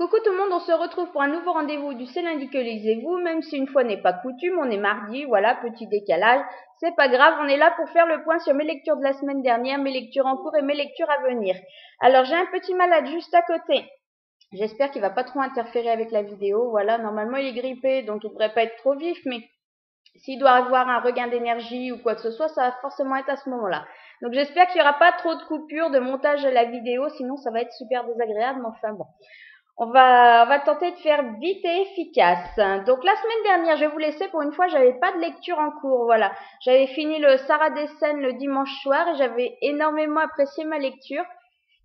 Coucou tout le monde, on se retrouve pour un nouveau rendez-vous du C'est lundi que lisez-vous, même si une fois n'est pas coutume, on est mardi, voilà, petit décalage, c'est pas grave, on est là pour faire le point sur mes lectures de la semaine dernière, mes lectures en cours et mes lectures à venir. Alors j'ai un petit malade juste à côté, j'espère qu'il va pas trop interférer avec la vidéo, voilà, normalement il est grippé, donc il devrait pas être trop vif, mais s'il doit avoir un regain d'énergie ou quoi que ce soit, ça va forcément être à ce moment-là. Donc j'espère qu'il n'y aura pas trop de coupures de montage de la vidéo, sinon ça va être super désagréable, mais enfin bon. On va tenter de faire vite et efficace. Donc la semaine dernière, je vais vous laisser pour une fois, j'avais pas de lecture en cours, voilà. J'avais fini le Sarah Dessen le dimanche soir et j'avais énormément apprécié ma lecture.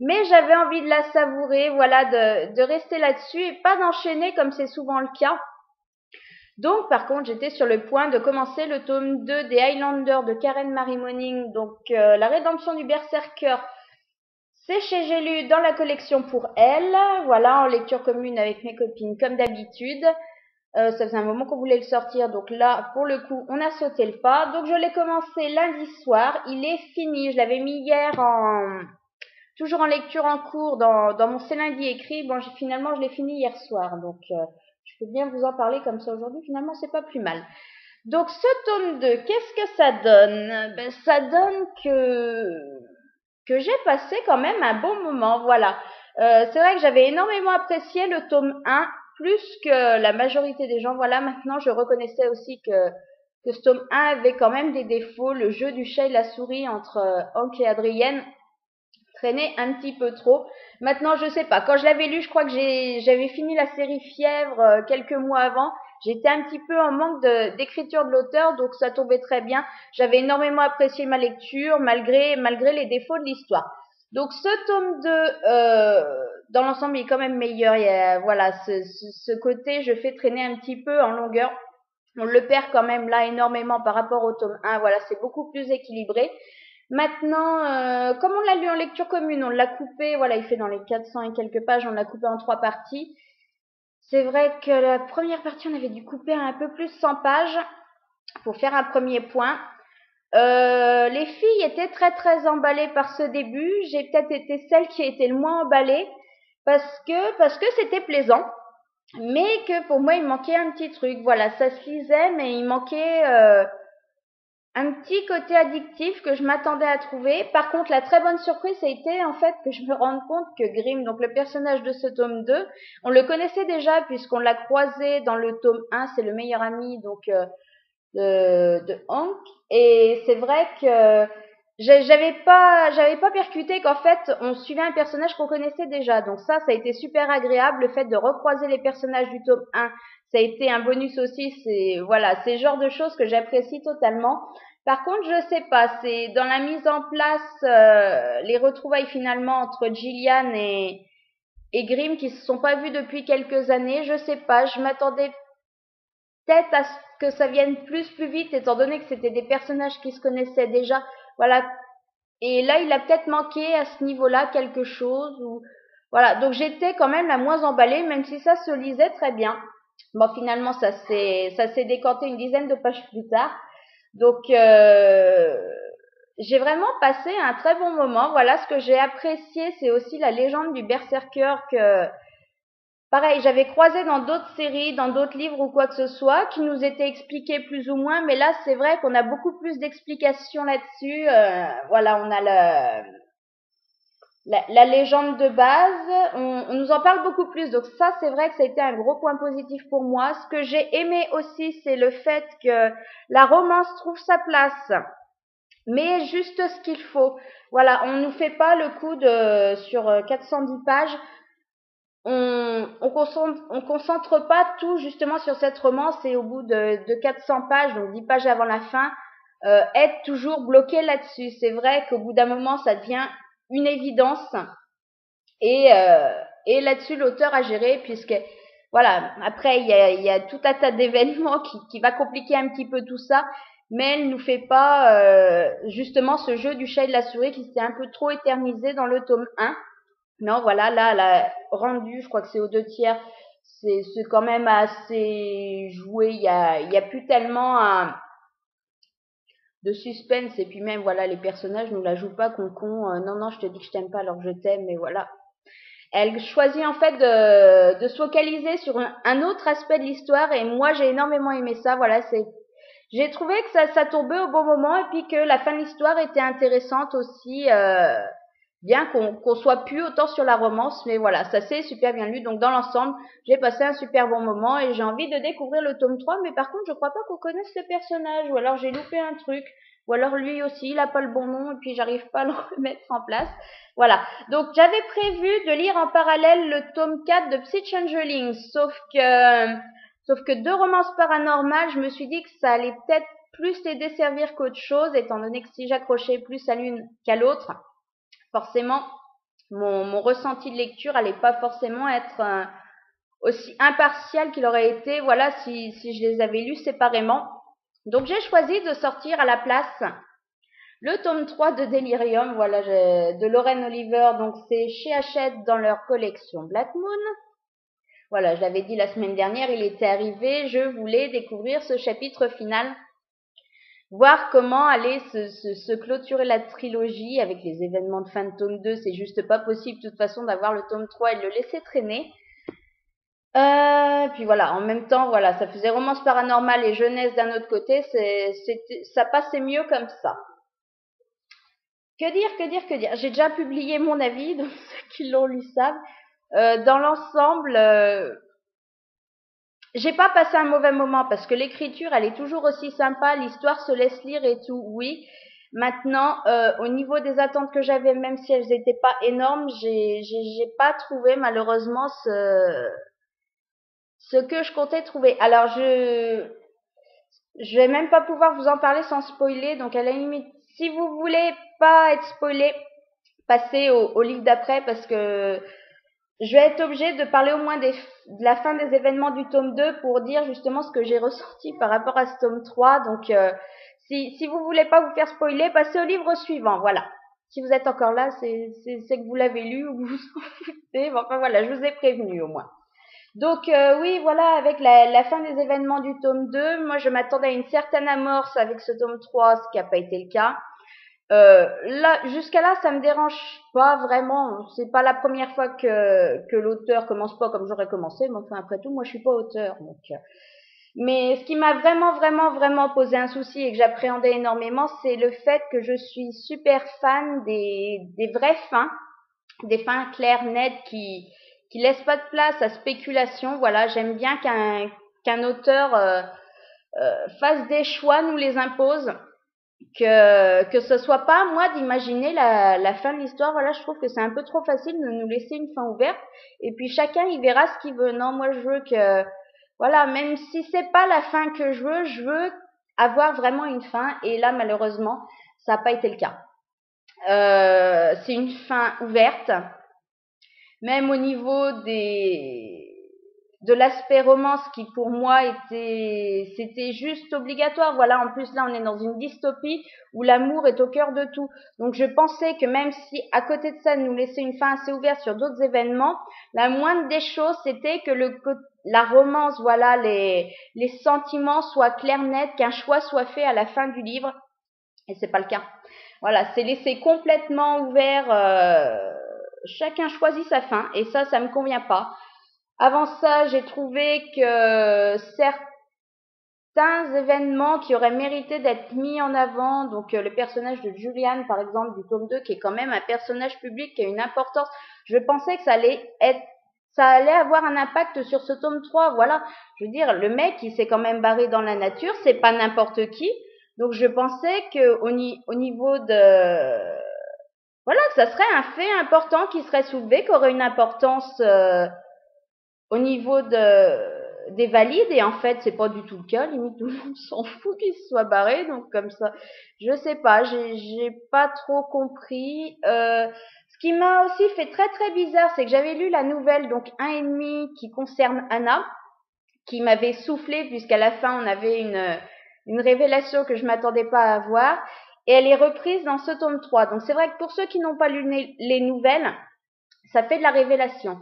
Mais j'avais envie de la savourer, voilà, de rester là-dessus et pas d'enchaîner comme c'est souvent le cas. Donc, par contre, j'étais sur le point de commencer le tome 2 des Highlanders de Karen Marie Moning, donc la rédemption du berserker. C'est chez J'ai lu dans la collection pour elle, voilà, en lecture commune avec mes copines comme d'habitude. Ça faisait un moment qu'on voulait le sortir, donc là, pour le coup, on a sauté le pas. Donc je l'ai commencé lundi soir, il est fini, je l'avais mis hier toujours en lecture en cours dans mon C'est lundi écrit. Bon, finalement, je l'ai fini hier soir, donc je peux bien vous en parler comme ça aujourd'hui, finalement, c'est pas plus mal. Donc ce tome 2, qu'est-ce que ça donne? Ben, ça donne que j'ai passé quand même un bon moment, voilà. C'est vrai que j'avais énormément apprécié le tome 1, plus que la majorité des gens, voilà. Maintenant, je reconnaissais aussi que ce tome 1 avait quand même des défauts. Le jeu du chat et de la souris entre Hank et Adrienne traînait un petit peu trop. Maintenant, je sais pas. Quand je l'avais lu, je crois que j'avais fini la série Fièvre quelques mois avant. J'étais un petit peu en manque d'écriture de l'auteur, donc ça tombait très bien. J'avais énormément apprécié ma lecture, malgré les défauts de l'histoire. Donc ce tome 2, dans l'ensemble, il est quand même meilleur. Il y a, voilà, ce côté, je fais traîner un petit peu en longueur. On le perd quand même là énormément par rapport au tome 1. Voilà, c'est beaucoup plus équilibré. Maintenant, comme on l'a lu en lecture commune, on l'a coupé, voilà, il fait dans les 400 et quelques pages, on l'a coupé en 3 parties. C'est vrai que la première partie, on avait dû couper un peu plus 100 pages pour faire un premier point. Les filles étaient très très emballées par ce début. J'ai peut-être été celle qui a été le moins emballée parce que c'était plaisant, mais que pour moi il manquait un petit truc. Voilà, ça se lisait, mais il manquait un petit côté addictif que je m'attendais à trouver. Par contre, la très bonne surprise, ça a été en fait que je me rende compte que Grimm, donc le personnage de ce tome 2, on le connaissait déjà puisqu'on l'a croisé dans le tome 1, c'est le meilleur ami donc de Hank. Et c'est vrai que j'avais pas percuté qu'en fait on suivait un personnage qu'on connaissait déjà. Donc ça a été super agréable, le fait de recroiser les personnages du tome 1. Ça a été un bonus aussi, c'est le genre de choses que j'apprécie totalement. Par contre, je sais pas, c'est dans la mise en place, les retrouvailles finalement entre Gillian et Grimm qui se sont pas vus depuis quelques années, je sais pas, je m'attendais peut-être à ce que ça vienne plus vite étant donné que c'était des personnages qui se connaissaient déjà, voilà. Et là, il a peut-être manqué à ce niveau-là quelque chose ou voilà. Donc j'étais quand même la moins emballée, même si ça se lisait très bien. Bon, finalement, ça s'est décanté une dizaine de pages plus tard. Donc j'ai vraiment passé un très bon moment. Voilà, ce que j'ai apprécié, c'est aussi la légende du berserker que pareil, j'avais croisé dans d'autres séries, dans d'autres livres ou quoi que ce soit, qui nous étaient expliqués plus ou moins, mais là, c'est vrai qu'on a beaucoup plus d'explications là-dessus. Voilà, on a la légende de base, on nous en parle beaucoup plus, donc ça, c'est vrai que ça a été un gros point positif pour moi. Ce que j'ai aimé aussi, c'est le fait que la romance trouve sa place, mais juste ce qu'il faut. Voilà, on nous fait pas le coup sur 410 pages, on concentre pas tout justement sur cette romance et au bout de 400 pages, donc 10 pages avant la fin, être toujours bloqué là-dessus. C'est vrai qu'au bout d'un moment, ça devient une évidence et là-dessus, l'auteur a géré puisque voilà, après il y a tout un tas d'événements qui va compliquer un petit peu tout ça, mais elle nous fait pas justement ce jeu du chat et de la souris qui s'est un peu trop éternisé dans le tome 1. Non, voilà, là, elle a rendu, je crois que c'est aux 2 tiers, c'est quand même assez joué, il y a plus tellement de suspense, et puis même, voilà, les personnages nous la jouent pas con, non, non, je te dis que je t'aime pas, alors je t'aime, mais voilà. Elle choisit en fait de se focaliser sur un autre aspect de l'histoire et moi j'ai énormément aimé ça. Voilà, j'ai trouvé que ça tombait au bon moment et puis que la fin de l'histoire était intéressante aussi, bien qu'on soit plus autant sur la romance, mais voilà, ça s'est super bien lu. Donc dans l'ensemble, j'ai passé un super bon moment et j'ai envie de découvrir le tome 3, mais par contre, je crois pas qu'on connaisse ce personnage, ou alors j'ai loupé un truc, ou alors lui aussi, il a pas le bon nom et puis j'arrive pas à le remettre en place. Voilà. Donc j'avais prévu de lire en parallèle le tome 4 de Psy Changeling, sauf que deux romances paranormales, je me suis dit que ça allait peut-être plus les desservir qu'autre chose, étant donné que si j'accrochais plus à l'une qu'à l'autre, forcément, mon ressenti de lecture allait pas forcément être aussi impartial qu'il aurait été, voilà, si je les avais lus séparément. Donc j'ai choisi de sortir à la place le tome 3 de Delirium, voilà, de Lauren Oliver, donc c'est chez Hachette dans leur collection Black Moon. Voilà, je l'avais dit la semaine dernière, il était arrivé, je voulais découvrir ce chapitre final, voir comment allait se clôturer la trilogie avec les événements de fin de tome 2. C'est juste pas possible de toute façon d'avoir le tome 3 et de le laisser traîner. Puis voilà, en même temps, voilà, ça faisait romance paranormale et jeunesse d'un autre côté, ça passait mieux comme ça. Que dire. J'ai déjà publié mon avis, donc ceux qui l'ont lu savent. Dans l'ensemble, j'ai pas passé un mauvais moment parce que l'écriture, elle est toujours aussi sympa, l'histoire se laisse lire et tout, oui. Maintenant, au niveau des attentes que j'avais, même si elles n'étaient pas énormes, j'ai pas trouvé malheureusement ce que je comptais trouver. Alors je vais même pas pouvoir vous en parler sans spoiler, donc à la limite, si vous voulez pas être spoilé, passez au livre d'après parce que je vais être obligée de parler au moins de la fin des événements du tome 2 pour dire justement ce que j'ai ressenti par rapport à ce tome 3. Donc, si vous voulez pas vous faire spoiler, passez au livre suivant. Voilà. Si vous êtes encore là, c'est que vous l'avez lu ou que vous vous en foutez. Bon, enfin voilà, je vous ai prévenu au moins. Donc, oui, voilà, avec la fin des événements du tome 2, moi je m'attendais à une certaine amorce avec ce tome 3, ce qui n'a pas été le cas. Là, jusqu'à là, ça me dérange pas vraiment. C'est pas la première fois que l'auteur commence pas comme j'aurais commencé, mais enfin après tout, moi je suis pas auteur, donc. Mais ce qui m'a vraiment posé un souci et que j'appréhendais énormément, c'est le fait que je suis super fan des vraies fins, des fins claires, nettes, qui laissent pas de place à spéculation. Voilà, j'aime bien qu'un auteur fasse des choix, nous les impose, que ce soit pas à moi d'imaginer la fin de l'histoire. Voilà, je trouve que c'est un peu trop facile de nous laisser une fin ouverte et puis chacun il verra ce qu'il veut. Non, moi je veux que, voilà, même si c'est pas la fin que je veux avoir vraiment une fin et là malheureusement ça n'a pas été le cas. C'est une fin ouverte, même au niveau de l'aspect romance qui pour moi c'était juste obligatoire. Voilà, en plus là on est dans une dystopie où l'amour est au cœur de tout. Donc je pensais que même si à côté de ça nous laissait une fin assez ouverte sur d'autres événements, la moindre des choses c'était que la romance, voilà, les sentiments soient clairs, nets, qu'un choix soit fait à la fin du livre et c'est pas le cas. Voilà, c'est laissé complètement ouvert, chacun choisit sa fin et ça me convient pas. Avant ça, j'ai trouvé que certains événements qui auraient mérité d'être mis en avant, donc le personnage de Julian, par exemple, du tome 2, qui est quand même un personnage public qui a une importance, je pensais que ça allait avoir un impact sur ce tome 3, voilà. Je veux dire, le mec, il s'est quand même barré dans la nature, c'est pas n'importe qui, donc je pensais que au niveau de... Voilà, que ça serait un fait important qui serait soulevé, qui aurait une importance... au niveau des valides et en fait c'est pas du tout le cas, limite tout le monde s'en fout qu'il se soit barré, donc comme ça je sais pas, j'ai pas trop compris. Ce qui m'a aussi fait très bizarre, c'est que j'avais lu la nouvelle donc 1,5 qui concerne Anna, qui m'avait soufflé puisqu'à la fin on avait une révélation que je m'attendais pas à avoir et elle est reprise dans ce tome 3. Donc c'est vrai que pour ceux qui n'ont pas lu les nouvelles, ça fait de la révélation.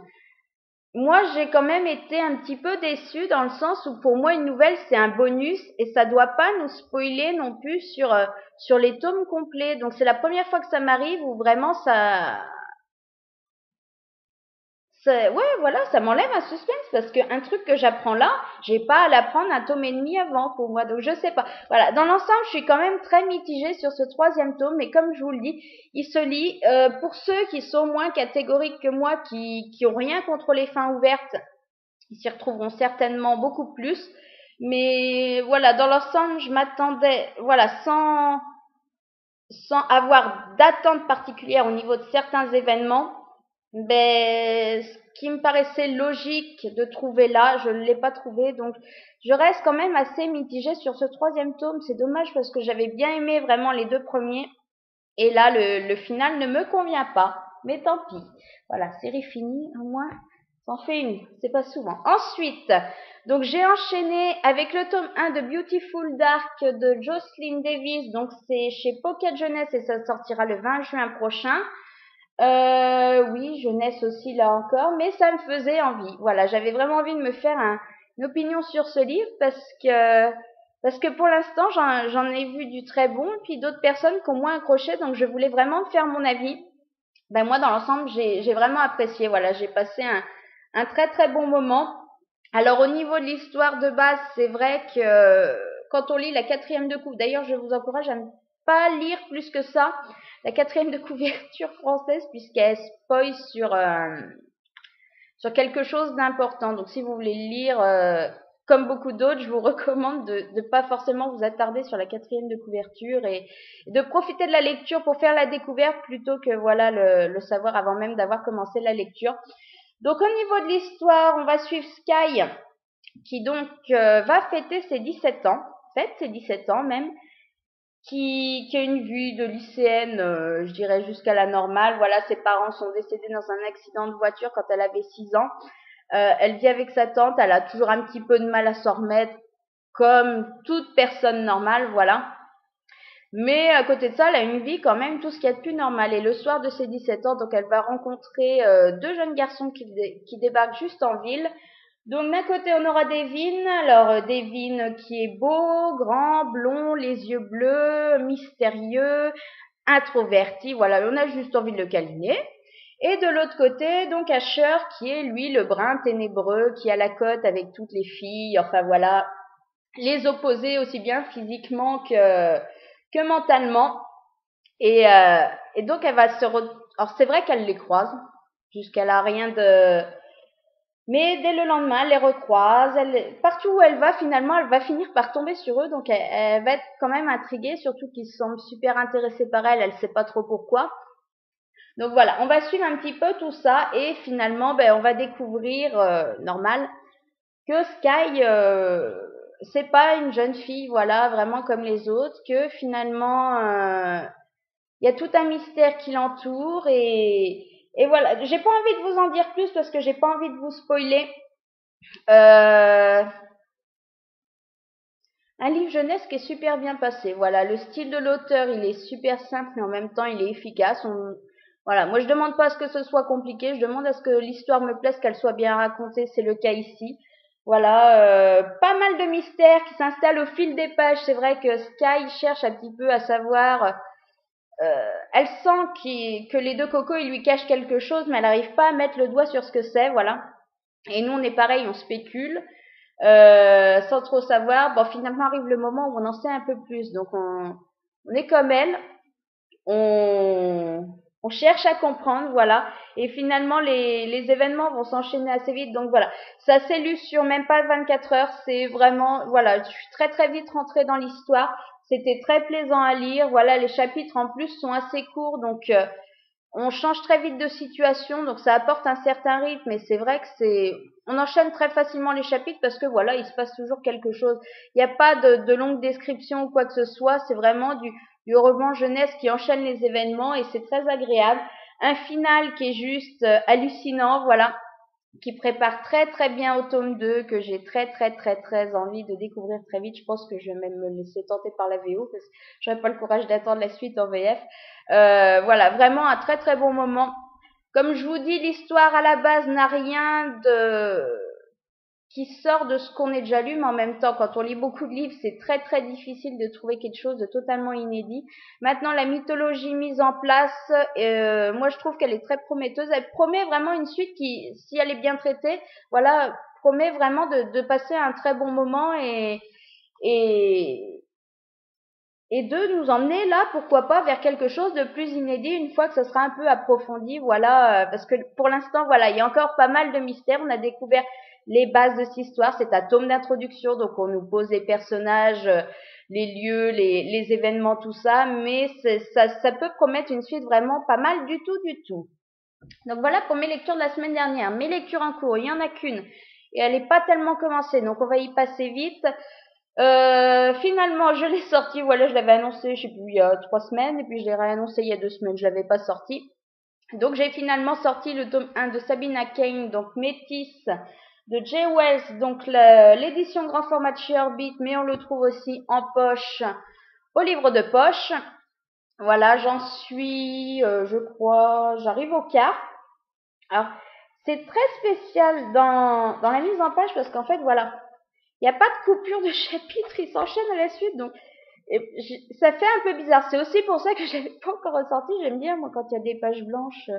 Moi, j'ai quand même été un petit peu déçue dans le sens où pour moi une nouvelle c'est un bonus et ça doit pas nous spoiler non plus sur les tomes complets. Donc c'est la première fois que ça m'arrive où vraiment ouais, voilà, ça m'enlève un suspense parce qu'un truc que j'apprends là, j'ai pas à l'apprendre un tome et demi avant pour moi, donc je sais pas. Voilà, dans l'ensemble, je suis quand même très mitigée sur ce troisième tome, mais comme je vous le dis, il se lit. Pour ceux qui sont moins catégoriques que moi, qui ont rien contre les fins ouvertes, ils s'y retrouveront certainement beaucoup plus. Mais voilà, dans l'ensemble, je m'attendais, voilà, sans avoir d'attente particulière au niveau de certains événements, ben, ce qui me paraissait logique de trouver là, je ne l'ai pas trouvé, donc je reste quand même assez mitigée sur ce troisième tome. C'est dommage parce que j'avais bien aimé vraiment les deux premiers, et là, le final ne me convient pas, mais tant pis. Voilà, série finie, au moins, c'en fait une, c'est pas souvent. Ensuite, donc j'ai enchaîné avec le tome 1 de Beautiful Dark de Jocelyn Davis, donc c'est chez Pocket Jeunesse et ça sortira le 20 juin prochain. Oui, jeunesse aussi là encore, mais ça me faisait envie. Voilà, j'avais vraiment envie de me faire une opinion sur ce livre parce que pour l'instant j'en ai vu du très bon, puis d'autres personnes qui ont moins accroché, donc je voulais vraiment me faire mon avis. Ben moi dans l'ensemble j'ai vraiment apprécié. Voilà, j'ai passé un très très bon moment. Alors au niveau de l'histoire de base, c'est vrai que quand on lit la quatrième de couve, d'ailleurs je vous encourage à ne pas lire plus que ça la quatrième de couverture française puisqu'elle spoil sur quelque chose d'important. Donc si vous voulez lire comme beaucoup d'autres, je vous recommande de ne pas forcément vous attarder sur la quatrième de couverture et de profiter de la lecture pour faire la découverte plutôt que voilà le savoir avant même d'avoir commencé la lecture. Donc au niveau de l'histoire, on va suivre Sky qui donc va fêter ses 17 ans, fête ses 17 ans même, qui a une vie de lycéenne, je dirais jusqu'à la normale. Voilà, ses parents sont décédés dans un accident de voiture quand elle avait 6 ans. Elle vit avec sa tante, elle a toujours un petit peu de mal à s'en remettre, comme toute personne normale, voilà. Mais à côté de ça, elle a une vie quand même tout ce qu'il y a de plus normal. Et le soir de ses 17 ans, donc elle va rencontrer deux jeunes garçons qui débarquent juste en ville. Donc d'un côté, on aura Devin. Alors Devin qui est beau, grand, blond, les yeux bleus, mystérieux, introverti. Voilà, on a juste envie de le câliner. Et de l'autre côté, donc Asher qui est lui le brun ténébreux qui a la cote avec toutes les filles. Enfin voilà, les opposés aussi bien physiquement que mentalement. Et, et donc elle va alors c'est vrai qu'elle les croise jusqu'elle a rien de. Mais dès le lendemain, elle les recroise. Partout où elle va, finalement, elle va finir par tomber sur eux. Donc, elle va être quand même intriguée, surtout qu'ils semblent super intéressés par elle. Elle sait pas trop pourquoi. Donc voilà, on va suivre un petit peu tout ça et finalement, ben, on va découvrir, normal, que Sky, c'est pas une jeune fille, voilà, vraiment comme les autres, que finalement, il y a tout un mystère qui l'entoure et voilà. J'ai pas envie de vous en dire plus parce que j'ai pas envie de vous spoiler. Euh, un livre jeunesse qui est super bien passé. Voilà, le style de l'auteur, il est super simple, mais en même temps, il est efficace. Voilà, moi, je demande pas à ce que ce soit compliqué, je demande à ce que l'histoire me plaise, qu'elle soit bien racontée. C'est le cas ici. Voilà, pas mal de mystères qui s'installent au fil des pages. C'est vrai que Sky cherche un petit peu à savoir. Elle sent que les deux cocos, ils lui cachent quelque chose, mais elle n'arrive pas à mettre le doigt sur ce que c'est. Voilà. Et nous, on est pareil, on spécule. Sans trop savoir. Bon, finalement arrive le moment où on en sait un peu plus. Donc on est comme elle, on cherche à comprendre, voilà. Et finalement les événements vont s'enchaîner assez vite. Donc voilà, ça s'est lu sur même pas 24 heures. C'est vraiment, voilà, je suis très très vite rentrée dans l'histoire. C'était très plaisant à lire. Voilà, les chapitres en plus sont assez courts, donc on change très vite de situation, donc ça apporte un certain rythme, et c'est vrai que on enchaîne très facilement les chapitres parce que voilà, il se passe toujours quelque chose. Il n'y a pas de longue description ou quoi que ce soit, c'est vraiment du roman jeunesse qui enchaîne les événements et c'est très agréable. Un final qui est juste hallucinant, voilà, qui prépare très très bien au tome 2, que j'ai très très très très envie de découvrir très vite. Je pense que je vais même me laisser tenter par la VO parce que j'aurais pas le courage d'attendre la suite en VF. Voilà, vraiment un très très bon moment. Comme je vous dis, l'histoire à la base n'a rien de qui sort de ce qu'on est déjà lu, mais en même temps, quand on lit beaucoup de livres, c'est très très difficile de trouver quelque chose de totalement inédit. Maintenant, la mythologie mise en place, moi je trouve qu'elle est très prometteuse. Elle promet vraiment une suite qui, si elle est bien traitée, voilà, promet vraiment de passer un très bon moment et, et de nous emmener là, pourquoi pas, vers quelque chose de plus inédit une fois que ça sera un peu approfondi, voilà, parce que pour l'instant, voilà, il y a encore pas mal de mystères. On a découvert les bases de cette histoire, cet atome d'introduction, donc on nous pose les personnages, les lieux, les événements, tout ça, mais ça peut promettre une suite vraiment pas mal du tout, du tout. Donc voilà pour mes lectures de la semaine dernière. Mes lectures en cours, il y en a qu'une, et elle n'est pas tellement commencée, donc on va y passer vite. Finalement, je l'ai sorti, voilà, je l'avais annoncé, je sais plus, il y a 3 semaines, et puis je l'ai réannoncé il y a 2 semaines, je l'avais pas sorti. Donc j'ai finalement sorti le tome 1 de Sabina Cain, donc Métis, de Jay Wells, donc l'édition grand format de chez Orbit, mais on le trouve aussi en poche, au livre de poche. Voilà, j'en suis, je crois, j'arrive au quart. Alors, c'est très spécial dans la mise en page, parce qu'en fait, voilà, il n'y a pas de coupure de chapitre, il s'enchaîne à la suite, donc ça fait un peu bizarre. C'est aussi pour ça que je l'avais pas encore ressorti. J'aime bien, moi, quand il y a des pages blanches,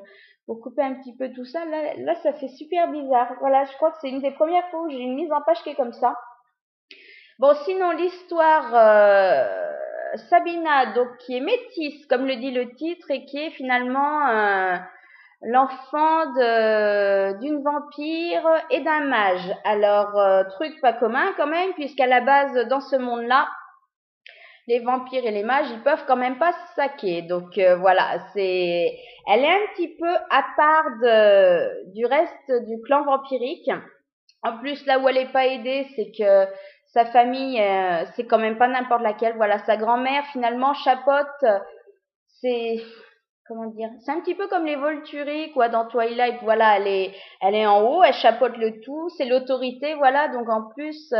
pour couper un petit peu tout ça. Là, ça fait super bizarre. Voilà, je crois que c'est une des premières fois où j'ai une mise en page qui est comme ça. Bon, sinon, l'histoire, Sabina, donc, qui est métisse, comme le dit le titre, et qui est finalement l'enfant d'une vampire et d'un mage. Alors, truc pas commun quand même, puisqu'à la base, dans ce monde-là, les vampires et les mages, ils peuvent quand même pas se saquer. Donc voilà, elle est un petit peu à part du reste du clan vampirique. En plus, là où elle est pas aidée, c'est que sa famille, c'est quand même pas n'importe laquelle. Voilà, sa grand-mère finalement chapeaute, c'est comment dire, c'est un petit peu comme les Volturi, quoi, dans Twilight. Voilà, elle est en haut, elle chapeaute le tout, c'est l'autorité, voilà. Donc en plus,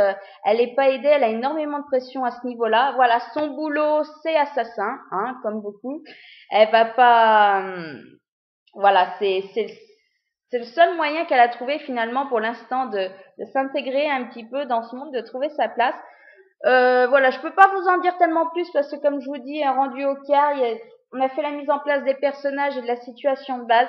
elle est pas aidée, elle a énormément de pression à ce niveau-là. Voilà, son boulot, c'est assassin, hein, comme beaucoup. Elle va pas, voilà, c'est le seul moyen qu'elle a trouvé finalement pour l'instant de s'intégrer un petit peu dans ce monde, de trouver sa place. Voilà, je peux pas vous en dire tellement plus parce que comme je vous dis, rendu au quart, on a fait la mise en place des personnages et de la situation de base.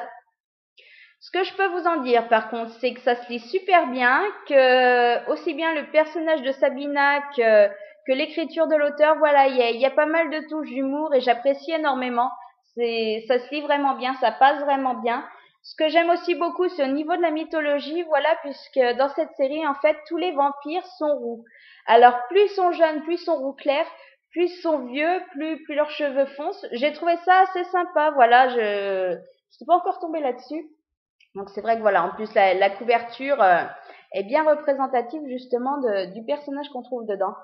Ce que je peux vous en dire par contre, c'est que ça se lit super bien, que aussi bien le personnage de Sabina que l'écriture de l'auteur, voilà, il y a pas mal de touches d'humour et j'apprécie énormément. Ça se lit vraiment bien, ça passe vraiment bien. Ce que j'aime aussi beaucoup, c'est au niveau de la mythologie, voilà, puisque dans cette série, en fait, tous les vampires sont roux. Alors, plus ils sont jeunes, plus ils sont roux clairs, plus ils sont vieux, plus leurs cheveux foncent. J'ai trouvé ça assez sympa, voilà, je suis pas encore tombée là-dessus. Donc c'est vrai que voilà, en plus la couverture est bien représentative justement du personnage qu'on trouve dedans.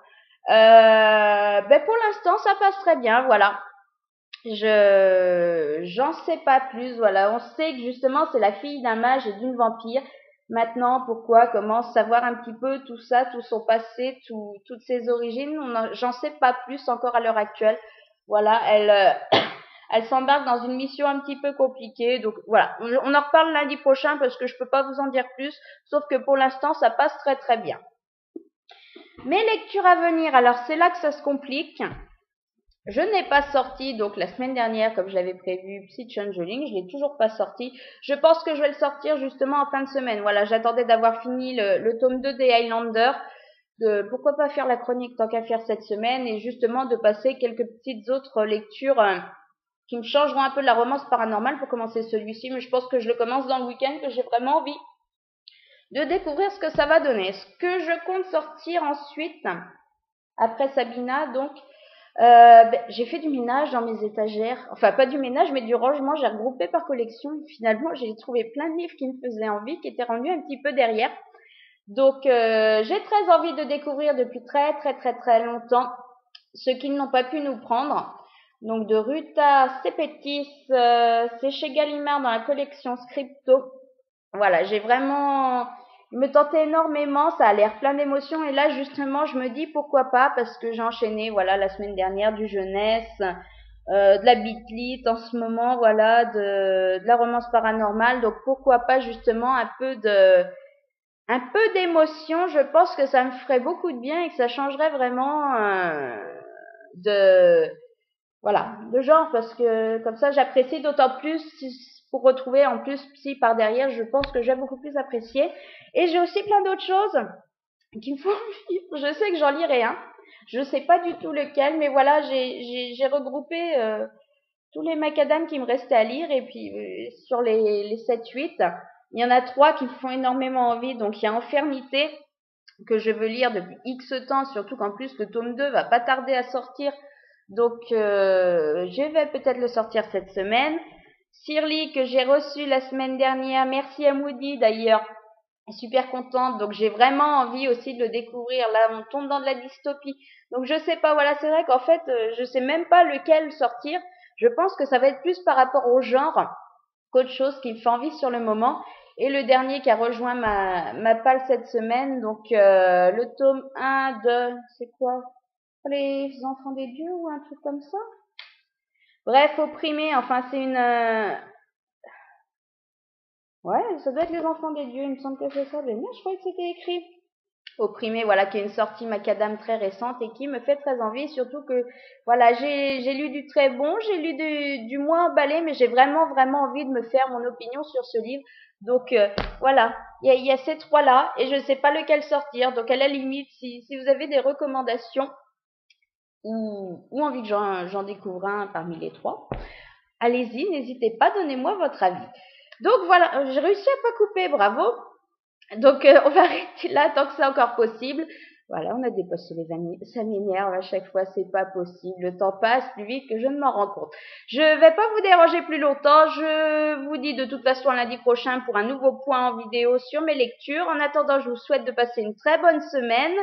Pour l'instant, ça passe très bien, voilà. J'en sais pas plus, voilà. On sait que justement c'est la fille d'un mage et d'une vampire. Maintenant, pourquoi, comment, savoir un petit peu tout ça, tout son passé, toutes ses origines, j'en sais pas plus encore à l'heure actuelle. Voilà, elle s'embarque dans une mission un petit peu compliquée. Donc voilà, on en reparle lundi prochain parce que je peux pas vous en dire plus, sauf que pour l'instant, ça passe très très bien. Mes lectures à venir, alors c'est là que ça se complique. Je n'ai pas sorti, donc la semaine dernière, comme je l'avais prévu, Psy Changeling, je l'ai toujours pas sorti. Je pense que je vais le sortir justement en fin de semaine. Voilà, j'attendais d'avoir fini le tome 2 des Highlander. Pourquoi pas faire la chronique tant qu'à faire cette semaine et justement de passer quelques petites autres lectures qui me changeront un peu de la romance paranormale pour commencer celui-ci. Mais je pense que je le commence dans le week-end, que j'ai vraiment envie de découvrir ce que ça va donner. Ce que je compte sortir ensuite, après Sabina, donc, j'ai fait du ménage dans mes étagères. Enfin, pas du ménage, mais du rangement. J'ai regroupé par collection. Finalement, j'ai trouvé plein de livres qui me faisaient envie, qui étaient rendus un petit peu derrière. Donc, j'ai très envie de découvrir depuis très, très, très, très longtemps ce qu'ils n'ont pas pu nous prendre. Donc, de Ruta Sepetys, c'est chez Gallimard dans la collection Scripto. Voilà, j'ai vraiment... Il me tentait énormément, ça a l'air plein d'émotions. Et là, justement, je me dis pourquoi pas, parce que j'ai enchaîné, voilà, la semaine dernière, du jeunesse, de la beat-lit en ce moment, voilà, de la romance paranormale. Donc, pourquoi pas, justement, un peu un peu d'émotion, je pense que ça me ferait beaucoup de bien et que ça changerait vraiment de voilà, de genre, parce que comme ça j'apprécie d'autant plus pour retrouver en plus Psy par derrière, je pense que j'ai beaucoup plus apprécié. Et j'ai aussi plein d'autres choses qui me font vivre. Je sais que j'en lirai un. Je sais pas du tout lequel, mais voilà, j'ai regroupé tous les macadam qui me restaient à lire et puis sur les 7-8, il y en a 3 qui me font énormément envie. Donc il y a Infernité que je veux lire depuis X temps, surtout qu'en plus le tome 2 va pas tarder à sortir. Donc je vais peut-être le sortir cette semaine. Sirly que j'ai reçu la semaine dernière. Merci à Moody d'ailleurs. Super contente. Donc j'ai vraiment envie aussi de le découvrir. Là, on tombe dans de la dystopie. Donc je sais pas, voilà, c'est vrai qu'en fait, je sais même pas lequel sortir. Je pense que ça va être plus par rapport au genre qu'autre chose qui me fait envie sur le moment. Et le dernier qui a rejoint ma palle cette semaine, donc le tome 1 de, c'est quoi? Les enfants des dieux ou un truc comme ça? Bref, opprimé, enfin c'est une... ouais, ça doit être les enfants des dieux, il me semble que c'est ça. Mais non, je croyais que c'était écrit. Opprimé, voilà, qui est une sortie macadam très récente et qui me fait très envie, surtout que, voilà, j'ai lu du très bon, j'ai lu du moins emballé, mais j'ai vraiment envie de me faire mon opinion sur ce livre. Donc, voilà, il y a ces trois-là, et je ne sais pas lequel sortir. Donc, à la limite, si vous avez des recommandations ou envie que j'en découvre un parmi les trois, allez-y, n'hésitez pas, donnez-moi votre avis. Donc, voilà, j'ai réussi à pas couper, bravo. Donc, on va arrêter là tant que c'est encore possible. Voilà, on a dépassé les 20 minutes. Ça m'énerve à chaque fois, c'est pas possible. Le temps passe plus vite que je ne m'en rends compte. Je vais pas vous déranger plus longtemps. Je vous dis de toute façon lundi prochain pour un nouveau point en vidéo sur mes lectures. En attendant, je vous souhaite de passer une très bonne semaine.